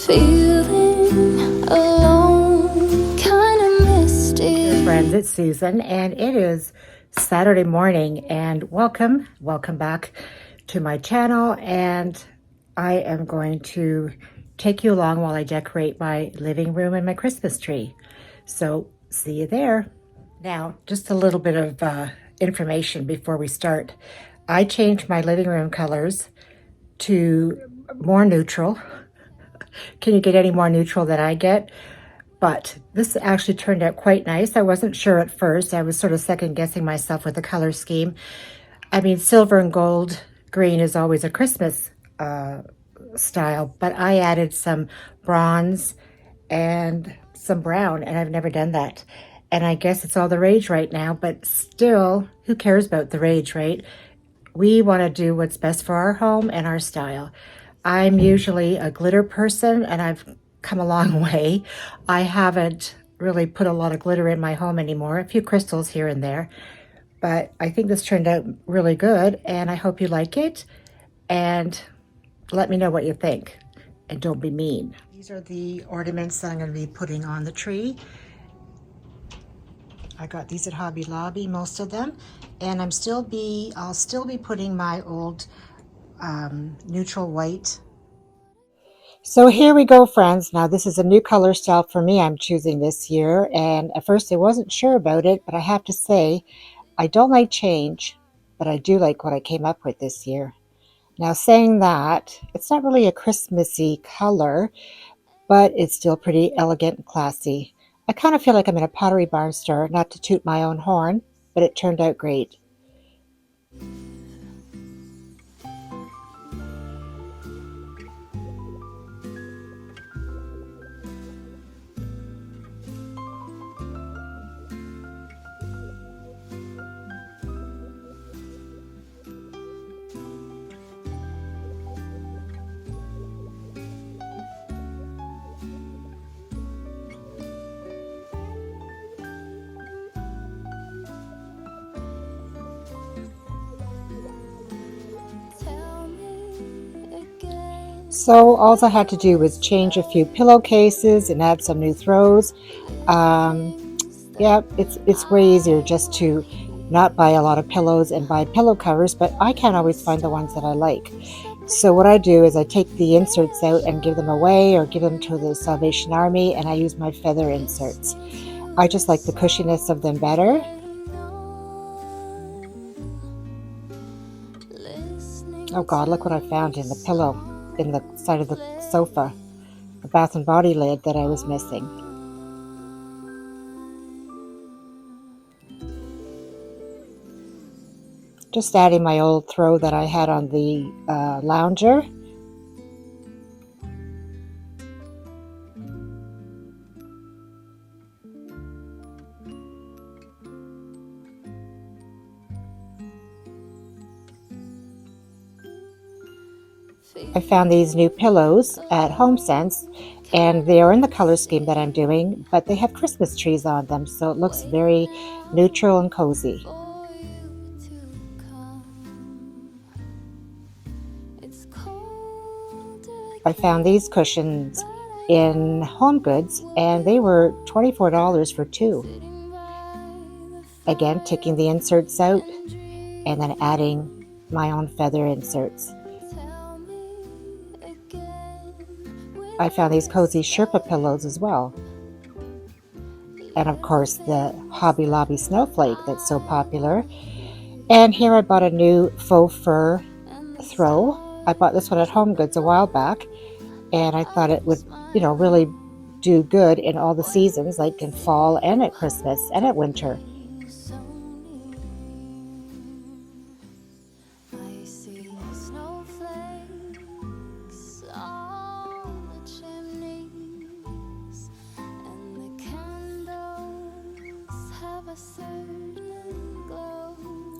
Feeling alone, kind of misty. Dear friends, it's Susan, and it is Saturday morning, and welcome back to my channel. And I am going to take you along while I decorate my living room and my Christmas tree. So see you there. Now, just a little bit of information before we start. I changed my living room colors to more neutral. Can you get any more neutral than I get? But this actually turned out quite nice. I wasn't sure at first. I was sort of second guessing myself with the color scheme. I mean, silver and gold green is always a Christmas style, but I added some bronze and some brown, and I've never done that. And I guess it's all the rage right now, but still, who cares about the rage, right? We want to do what's best for our home and our style. I'm usually a glitter person, and I've come a long way. I haven't really put a lot of glitter in my home anymore, a few crystals here and there, but I think this turned out really good, and I hope you like it, and let me know what you think, and don't be mean. These are the ornaments that I'm going to be putting on the tree. I got these at Hobby Lobby, most of them, and I'll still be putting my old neutral white. So here we go, friends. Now this is a new color style for me I'm choosing this year, and at first I wasn't sure about it, but I have to say I don't like change, but I do like what I came up with this year. Now, saying that, it's not really a Christmassy color, but it's still pretty elegant and classy. I kind of feel like I'm in a Pottery Barn store, not to toot my own horn, but it turned out great. So all I had to do was change a few pillowcases and add some new throws. Yeah, it's way easier just to not buy a lot of pillows and buy pillow covers, but I can't always find the ones that I like. So what I do is I take the inserts out and give them away or give them to the Salvation Army, and I use my feather inserts. I just like the cushiness of them better. Oh God, look what I found in the pillow, in the side of the sofa, the Bath and Body lid that I was missing. Just adding my old throw that I had on the lounger. I found these new pillows at HomeSense, and they are in the color scheme that I'm doing, but they have Christmas trees on them, so it looks very neutral and cozy. I found these cushions in HomeGoods, and they were $24 for two. Again, taking the inserts out and then adding my own feather inserts. I found these cozy Sherpa pillows as well. And of course the Hobby Lobby snowflake that's so popular. And here I bought a new faux fur throw. I bought this one at HomeGoods a while back, and I thought it would, really do good in all the seasons, like in fall and at Christmas and at winter.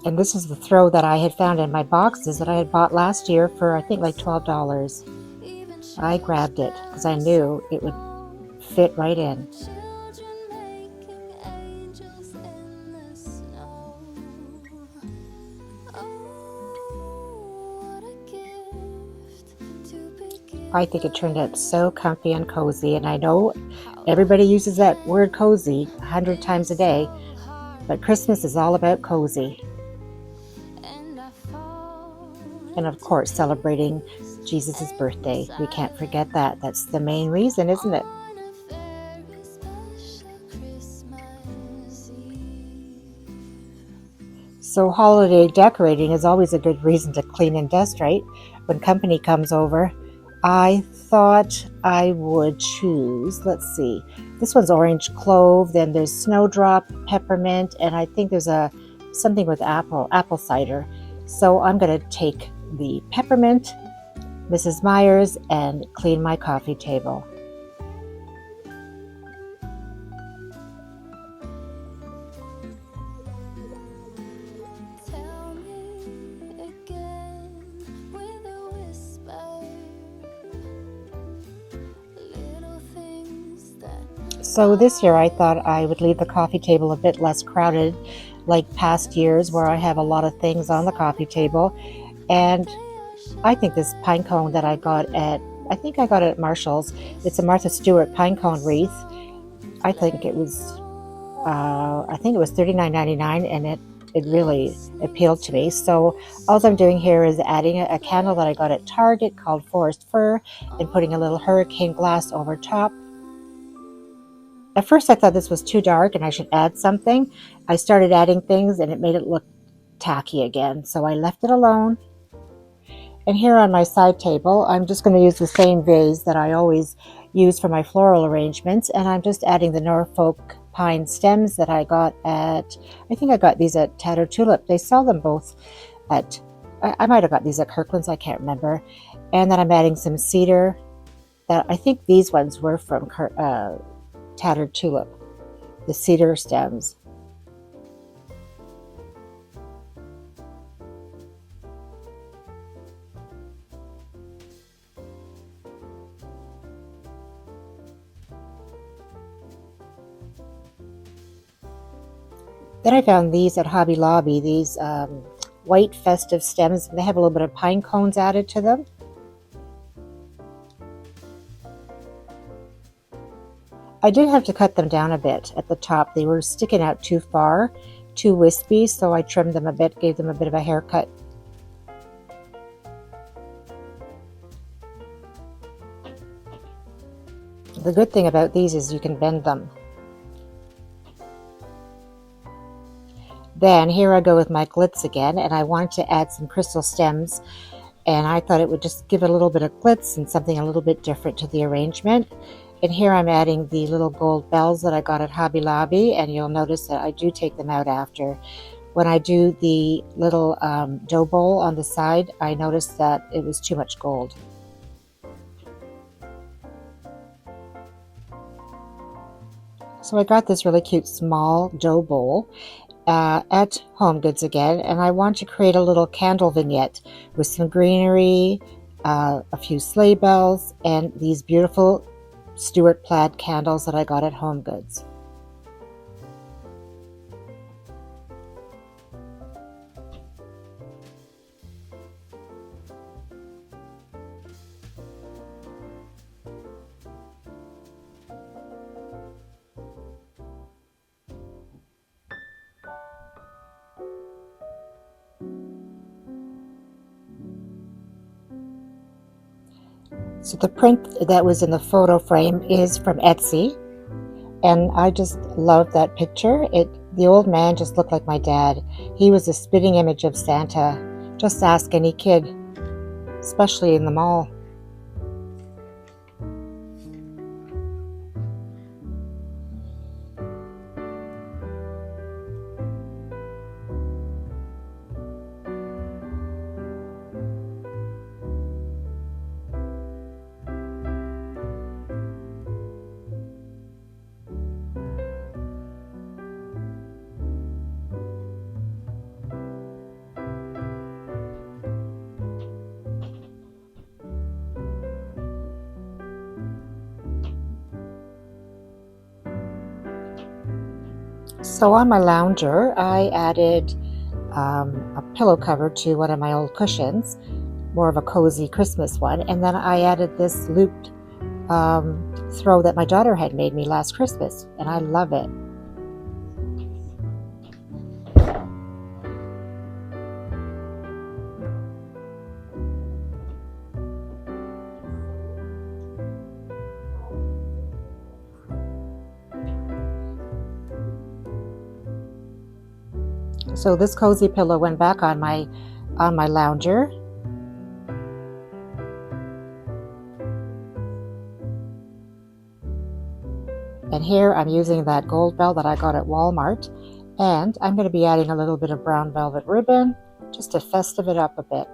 And this is the throw that I had found in my boxes that I had bought last year for, I think, like $12. I grabbed it because I knew it would fit right in. I think it turned out so comfy and cozy, and I know everybody uses that word cozy 100 times a day, but Christmas is all about cozy. And of course, celebrating Jesus' birthday. We can't forget that. That's the main reason, isn't it? So holiday decorating is always a good reason to clean and dust, right? When company comes over, I thought I would choose, let's see, this one's orange clove, then there's snowdrop, peppermint, and I think there's something with apple cider. So I'm going to take the peppermint, Mrs. Myers, and clean my coffee table. So this year I thought I would leave the coffee table a bit less crowded like past years where I have a lot of things on the coffee table. And I think this pine cone that I got at Marshall's, it's a Martha Stewart pine cone wreath. I think it was $39.99, and it really appealed to me. So all I'm doing here is adding a candle that I got at Target called Forest Fir and putting a little hurricane glass over top. At first I thought this was too dark and I should add something. I started adding things and it made it look tacky again, so I left it alone. And here on my side table, I'm just going to use the same vase that I always use for my floral arrangements, and I'm just adding the Norfolk pine stems that I got I think I got these at Tattered Tulip. They sell them both I might have got these at Kirkland's, I can't remember. And then I'm adding some cedar. I think these ones were from Tattered Tulip, the cedar stems. Then I found these at Hobby Lobby, these white festive stems. They have a little bit of pine cones added to them. I did have to cut them down a bit at the top. They were sticking out too far, too wispy, so I trimmed them a bit, gave them a bit of a haircut. The good thing about these is you can bend them. Then here I go with my glitz again, and I wanted to add some crystal stems, and I thought it would just give it a little bit of glitz and something a little bit different to the arrangement. And here I'm adding the little gold bells that I got at Hobby Lobby, and you'll notice that I do take them out after. When I do the little dough bowl on the side, I noticed that it was too much gold. So I got this really cute small dough bowl at Home Goods again, and I want to create a little candle vignette with some greenery, a few sleigh bells, and these beautiful Stuart plaid candles that I got at Home Goods. So the print that was in the photo frame is from Etsy, and I just love that picture. The old man just looked like my dad. He was a spitting image of Santa. Just ask any kid, especially in the mall. So on my lounger, I added a pillow cover to one of my old cushions, more of a cozy Christmas one. And then I added this looped throw that my daughter had made me last Christmas, and I love it. So this cozy pillow went back on my lounger. And here I'm using that gold bell that I got at Walmart, and I'm going to be adding a little bit of brown velvet ribbon just to festive it up a bit.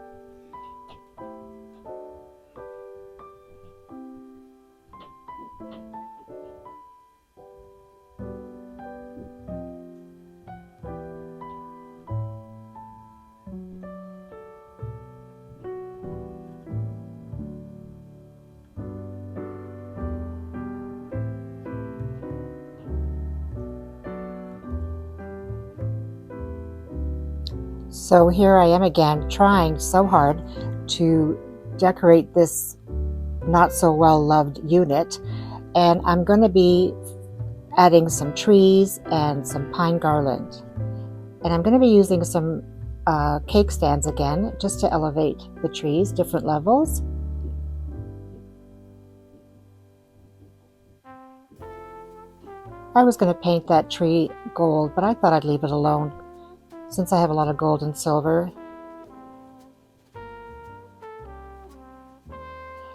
So here I am again, trying so hard to decorate this not so well loved unit, and I'm going to be adding some trees and some pine garland, and I'm going to be using some cake stands again just to elevate the trees, different levels. I was going to paint that tree gold, but I thought I'd leave it alone since I have a lot of gold and silver.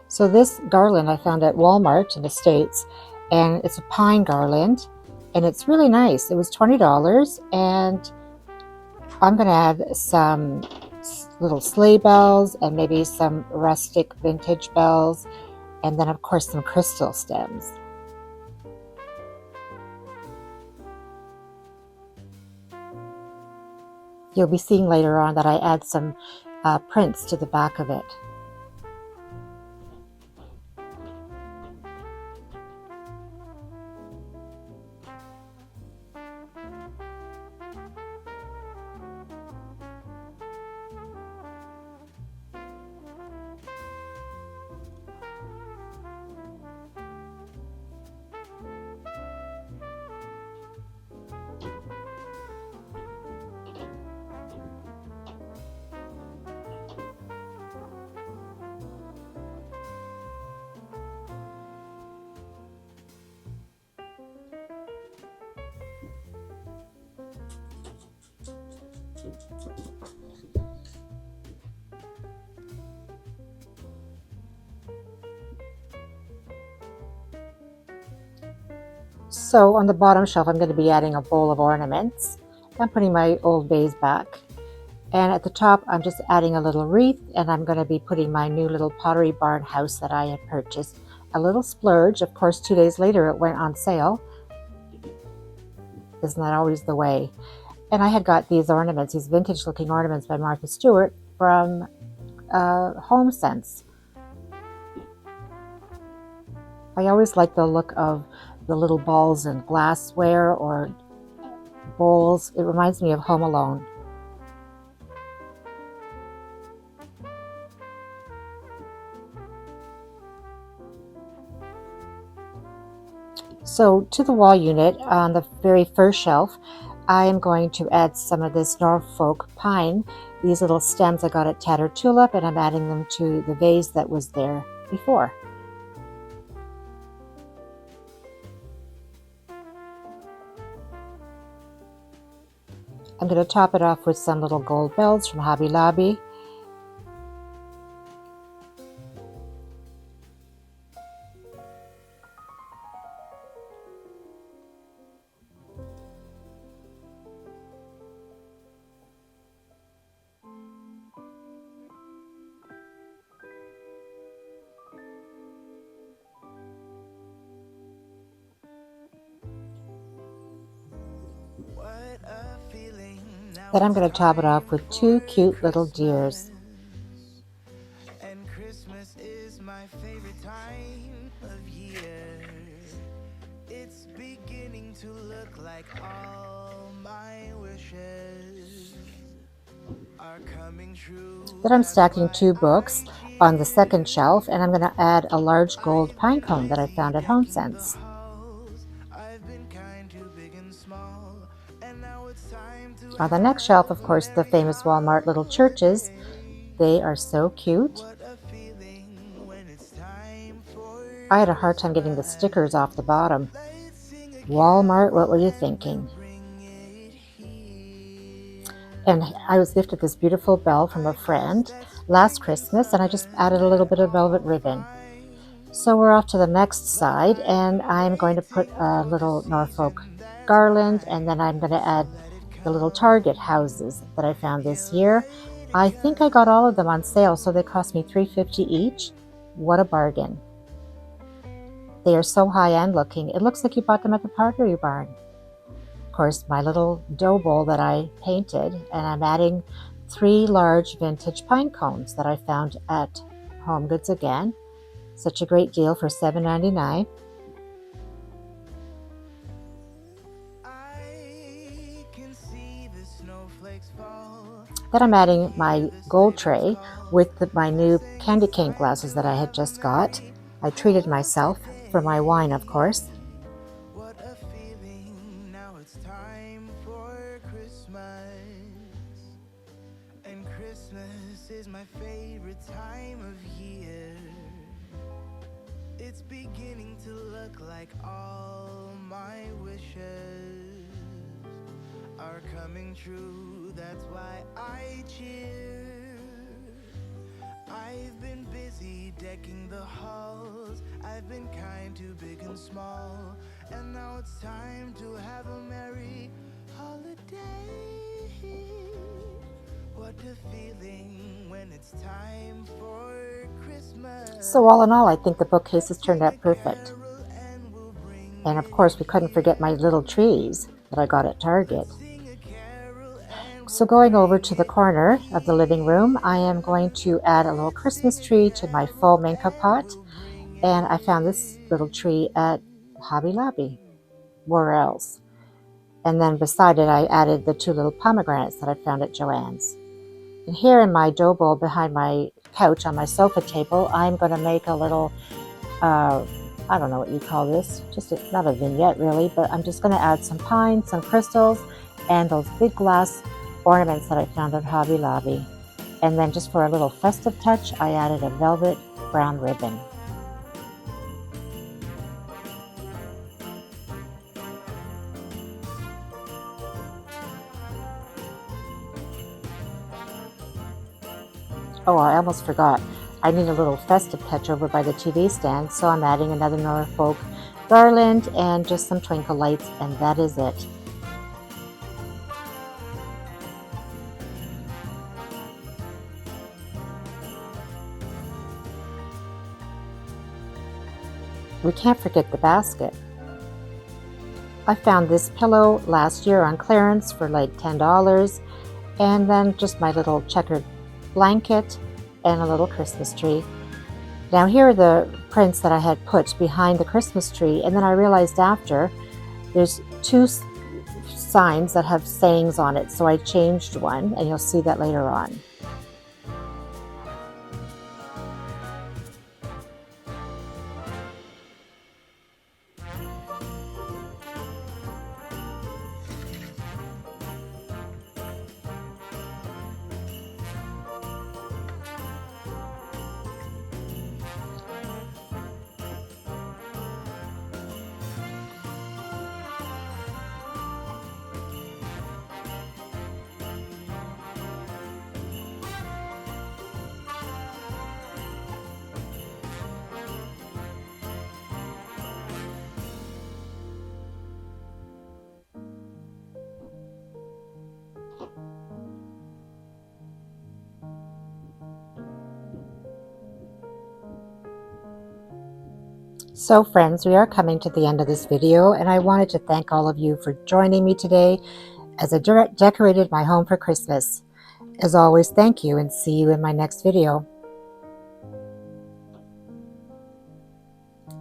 So this garland I found at Walmart in the States, and it's a pine garland, and it's really nice. It was $20, and I'm going to add some little sleigh bells and maybe some rustic vintage bells, and then of course some crystal stems. You'll be seeing later on that I add some prints to the back of it. So on the bottom shelf, I'm going to be adding a bowl of ornaments. I'm putting my old vase back. And at the top, I'm just adding a little wreath, and I'm going to be putting my new little Pottery Barn house that I had purchased. A little splurge. Of course, 2 days later, it went on sale. Isn't that always the way? And I had got these ornaments, these vintage looking ornaments by Martha Stewart from Home Sense. I always like the look of the little balls and glassware or bowls. It reminds me of Home Alone. So to the wall unit on the very first shelf, I am going to add some of this Norfolk pine, these little stems I got at Tattered Tulip, and I'm adding them to the vase that was there before. I'm going to top it off with some little gold bells from Hobby Lobby. Then I'm going to top it off with two cute little deers. And Christmas is my favorite time of year. It's beginning to look like all my wishes are coming true. Then I'm That's stacking why 2 I books on the second cheer. shelf, and I'm going to add a large gold pine I've been cone that I busy found at decking the HomeSense. halls. I've been kind to big and small. And now it's time to On the next shelf, of have a course, the merry famous Walmart little churches. holiday. They are so cute. What a feeling when it's time for I had a hard time getting the stickers off the Christmas. bottom. Let's sing a Walmart, what carol were you and we'll thinking? bring it here. And I was gifted this beautiful bell from a I guess friend that last spring and Christmas, and I just summer added a little they're bit of velvet all ribbon. So fine. we're off to the next But side, I've and been I'm going to put waiting a for the little Norfolk season that's garland, and then I'm mine. going to So add let it the little Target come. houses that I found You this year. let it I think I got all of them on sale, so they cost me come. $3.50 each. What a bargain. They are so high-end looking. It looks like you bought them at the Pottery Barn. Of course, my little dough bowl that I painted, and I'm adding 3 large vintage pine cones that I found at Home Goods again. Such a great deal for $7.99. I can see the snowflakes fall. Then I'm I can adding hear my the sleigh gold bells tray call. with my They're new saying candy it's cane time glasses to that I had have a just got. merry I treated myself for my wine, of holiday. course. What a feeling, now it's time for Christmas. And Christmas is my favorite time of year. It's beginning to look like all my wishes are coming true. That's why I cheer. I've been busy decking the halls. I've been kind to big and small. And now it's time to have a merry holiday. What a feeling when it's time for Christmas. So all in all, I think the bookcases Let's turned sing a out perfect. carol and we'll bring And of it course, we couldn't forget my little here. trees that I got at Target. Let's sing a carol and So we'll going over bring to the it corner of the living room, I am here. going to add a little Let's Christmas sing a tree to my carol faux Minka and pot. we'll bring And it I found this little tree at here. Hobby Lobby. Where else? And then beside it, I added the 2 little pomegranates that I found at Joann's. And here in my dough bowl behind my couch on my sofa table, I'm going to make a little, I don't know what you call this, not a vignette really, but I'm just going to add some pine, some crystals, and those big glass ornaments that I found at Hobby Lobby. And then just for a little festive touch, I added a velvet brown ribbon. Oh, I almost forgot. I need a little festive touch over by the TV stand, so I'm adding another Norfolk garland and just some twinkle lights, and that is it. We can't forget the basket. I found this pillow last year on clearance for like $10, and then just my little checkered blanket and a little Christmas tree. Now here are the prints that I had put behind the Christmas tree, and then I realized after there's 2 signs that have sayings on it, so I changed one, and you'll see that later on. So friends, we are coming to the end of this video, and I wanted to thank all of you for joining me today as I decorated my home for Christmas. As always, thank you, and see you in my next video.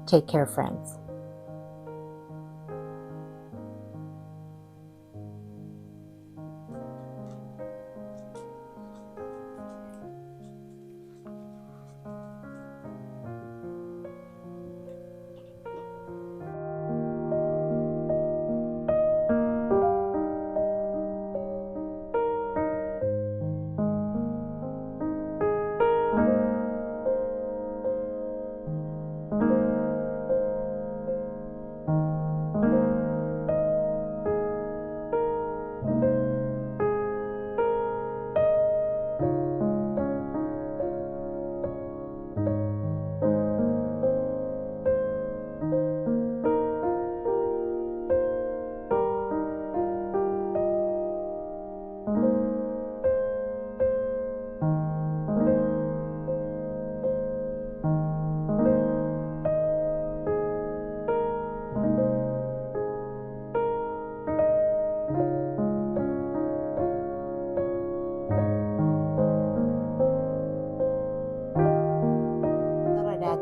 Take care, friends.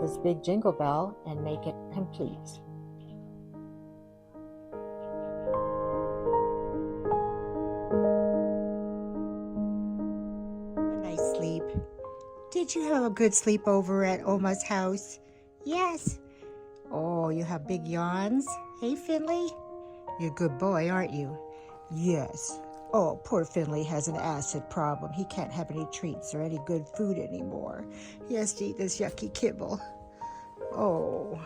this big jingle bell and make it complete. A nice sleep. Did you have a good sleep over at Oma's house? Yes. Oh, you have big yawns? Hey, Finley? You're a good boy, aren't you? Yes. Oh, poor Finley has an acid problem. He can't have any treats or any good food anymore. He has to eat this yucky kibble. Oh,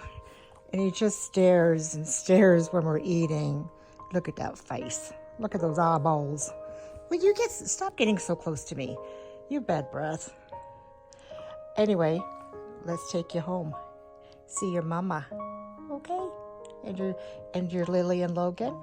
and he just stares and stares when we're eating. Look at that face. Look at those eyeballs. Will you stop getting so close to me? You bad breath. Anyway, let's take you home. See your mama. Okay? And your Lily and Logan?